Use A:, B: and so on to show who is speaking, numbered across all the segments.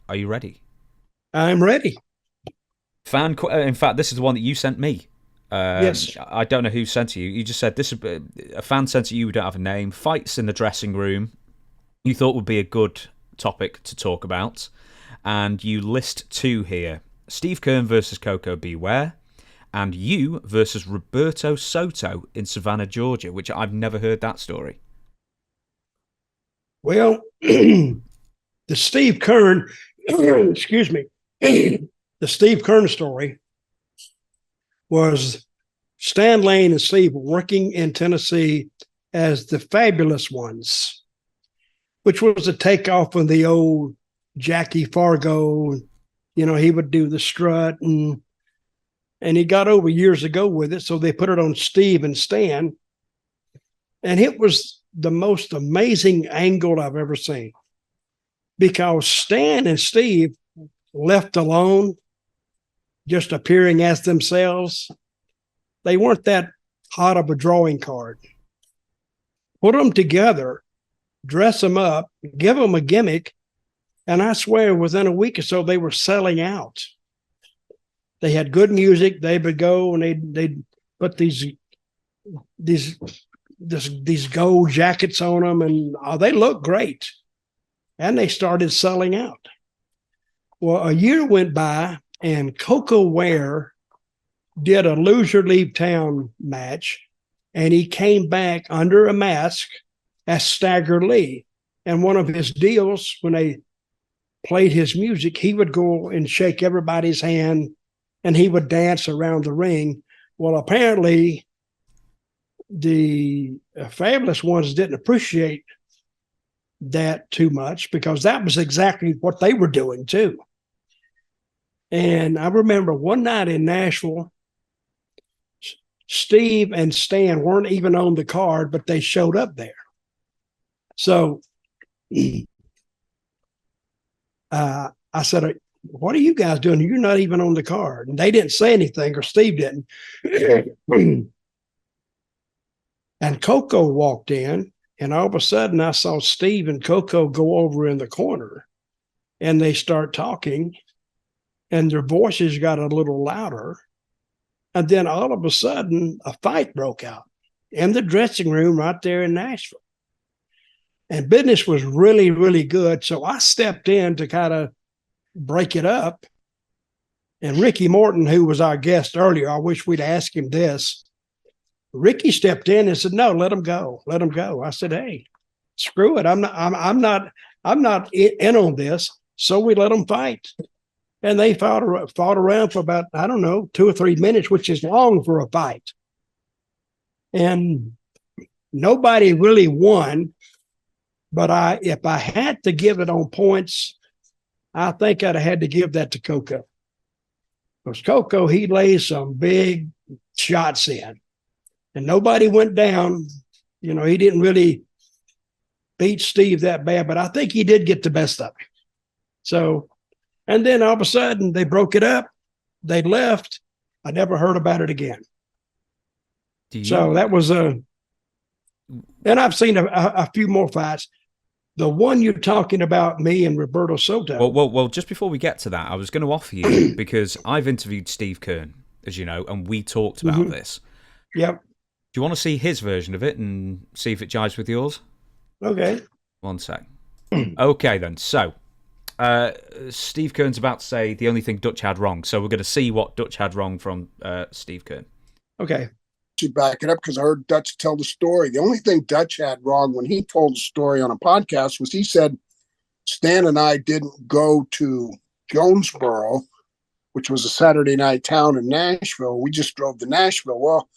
A: Are you ready?
B: I'm ready.
A: In fact, this is the one that you sent me.
B: Yes.
A: I don't know who sent it you. You just said this is a fan sent it you. We don't have a name. Fights in the dressing room. You thought would be a good topic to talk about, and you list two here: Steve Keirn versus Koko Beware, and you versus Roberto Soto in Savannah, Georgia. Which I've never heard that story.
B: Well, the Steve Keirn, excuse me, the Steve Keirn story was Stan Lane and Steve working in Tennessee as the Fabulous Ones, which was a takeoff of the old Jackie Fargo. You know, he would do the strut and he got over years ago with it. So they put it on Steve and Stan. And it was the most amazing angle I've ever seen because Stan and Steve left alone, just appearing as themselves, they weren't that hot of a drawing card. Put them together, dress them up, give them a gimmick, and I swear within a week or so they were selling out. They had good music. They would go and they'd put these gold jackets on them, and they looked great. And they started selling out. Well, a year went by, and Koko Ware did a loser leave town match, and he came back under a mask as Stagger Lee. And one of his deals, when they played his music, he would go and shake everybody's hand, and he would dance around the ring. Well, apparently, the Fabulous Ones didn't appreciate that too much because that was exactly what they were doing too. And I remember one night in Nashville, Steve and Stan weren't even on the card, but they showed up there. So I said, what are you guys doing? You're not even on the card. And they didn't say anything, or Steve didn't. And Koko walked in, and all of a sudden I saw Steve and Koko go over in the corner, and they start talking, and their voices got a little louder. And then all of a sudden, a fight broke out in the dressing room right there in Nashville. And business was really, really good. So I stepped in to kind of break it up. And Ricky Morton, who was our guest earlier, I wish we'd asked him this. Ricky stepped in and said, "No, let him go. Let him go." I said, "Hey, screw it. I'm not in on this." So we let them fight. And they fought around for about, I don't know, 2 or 3 minutes, which is long for a fight. And nobody really won. But if I had to give it on points, I think I'd have had to give that to Koko. Because Koko, he lays some big shots in. And nobody went down. You know, he didn't really beat Steve that bad, but I think he did get the best of him. So, and then all of a sudden they broke it up. They left. I never heard about it again. So that was and I've seen a few more fights. The one you're talking about, me and Roberto Soto.
A: Well, just before we get to that, I was going to offer you, because I've interviewed Steve Keirn, as you know, and we talked about this.
B: Yep.
A: Do you want to see his version of it and see if it jives with yours?
B: Okay.
A: One sec. Okay, then. So, Steve Keirn's about to say the only thing Dutch had wrong. So we're going to see what Dutch had wrong from Steve Keirn.
B: Okay.
C: To back it up, because I heard Dutch tell the story. The only thing Dutch had wrong when he told the story on a podcast was he said Stan and I didn't go to Jonesboro, which was a Saturday night town in Nashville. We just drove to Nashville. Well,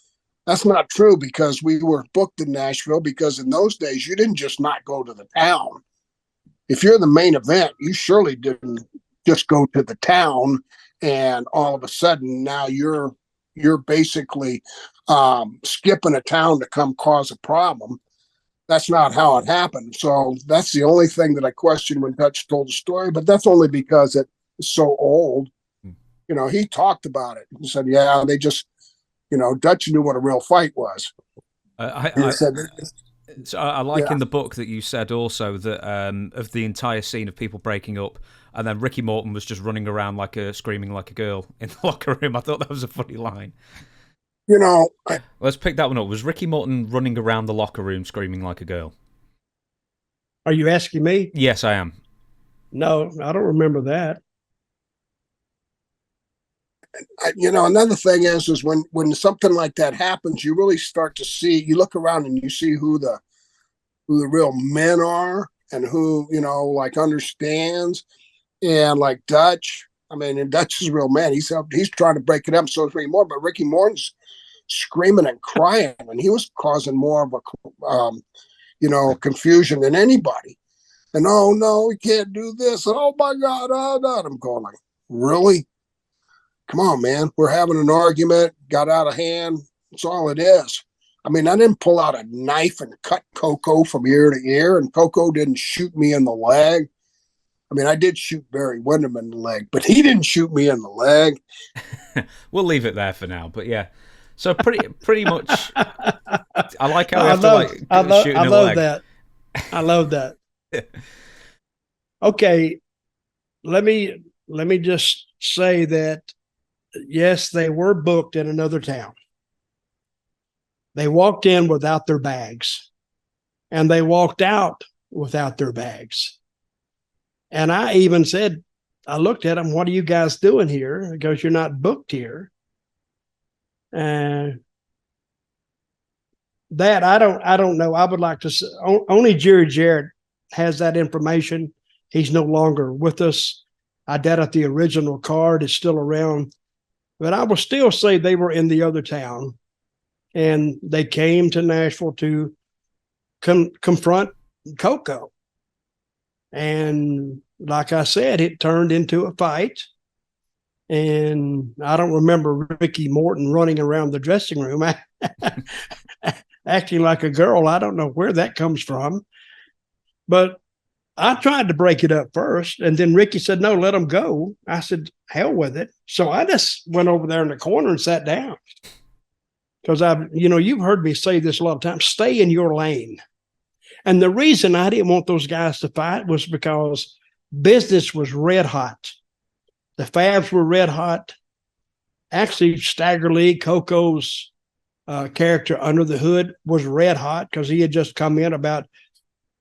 C: that's not true, because we were booked in Nashville, because in those days you didn't just not go to the town. If you're the main event, you surely didn't just go to the town and all of a sudden now you're basically skipping a town to come cause a problem. That's not how it happened. So that's the only thing that I questioned when Dutch told the story, but that's only because it's so old. You know, he talked about it. He said, yeah, they just, Dutch knew what a real fight was.
A: I
C: said,
A: So I like in the book that you said also that of the entire scene of people breaking up, and then Ricky Morton was just running around screaming like a girl in the locker room. I thought that was a funny line.
C: You know,
A: Let's pick that one up. Was Ricky Morton running around the locker room screaming like a girl?
B: Are you asking me?
A: Yes, I am.
B: No, I don't remember that.
C: Another thing is when something like that happens, you really start to see. You look around and you see who the real men are and who like understands. And like Dutch, I mean, and Dutch is a real man. He's trying to break it up. So is Ricky Morton, but Ricky Morton's screaming and crying, and he was causing more of a confusion than anybody. And oh no, we can't do this. And, oh my God, oh God. I'm going like, really? Come on, man. We're having an argument, got out of hand. That's all it is. I mean, I didn't pull out a knife and cut Koko from ear to ear, and Koko didn't shoot me in the leg. I mean, I did shoot Barry Windham in the leg, but he didn't shoot me in the leg.
A: We'll leave it there for now. But yeah, so pretty much, I like how we have to shoot in the leg.
B: I love that. Okay, let me just say that yes, they were booked in another town. They walked in without their bags, and they walked out without their bags. And I even said, I looked at them, what are you guys doing here? Because you're not booked here. That I don't know. I would like to say, only Jerry Jarrett has that information. He's no longer with us. I doubt if the original card is still around, but I will still say they were in the other town, and they came to Nashville to confront Koko. And like I said, it turned into a fight. And I don't remember Ricky Morton running around the dressing room acting like a girl. I don't know where that comes from. But I tried to break it up first. And then Ricky said, no, let him go. I said, hell with it. So I just went over there in the corner and sat down. Because you've heard me say this a lot of times, stay in your lane. And the reason I didn't want those guys to fight was because business was red hot. The Fabs were red hot. Actually, Stagger Lee, Koko's character under the hood, was red hot because he had just come in about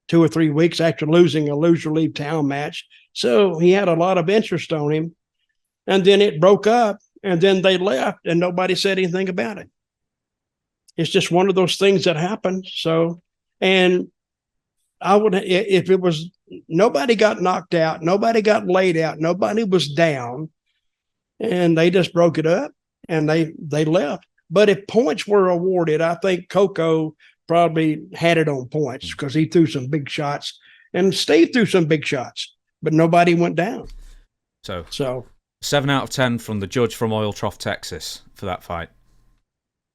B: 2 or 3 weeks after losing a loser leave town match. So he had a lot of interest on him. And then it broke up, and then they left, and nobody said anything about it. It's just one of those things that happened. So, and I would, if it was, nobody got knocked out, nobody got laid out, nobody was down, and they just broke it up and they left. But if points were awarded, I think Koko probably had it on points because he threw some big shots, and Steve threw some big shots, but nobody went down.
A: So
B: 7
A: out of 10 from the judge from Oil Trough, Texas, for that fight.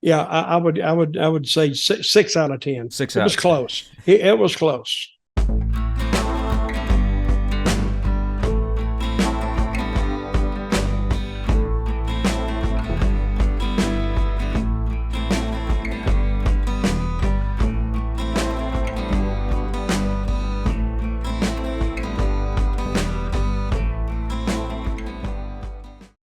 B: Yeah, I would say 6 out of 10. It was close. It was close.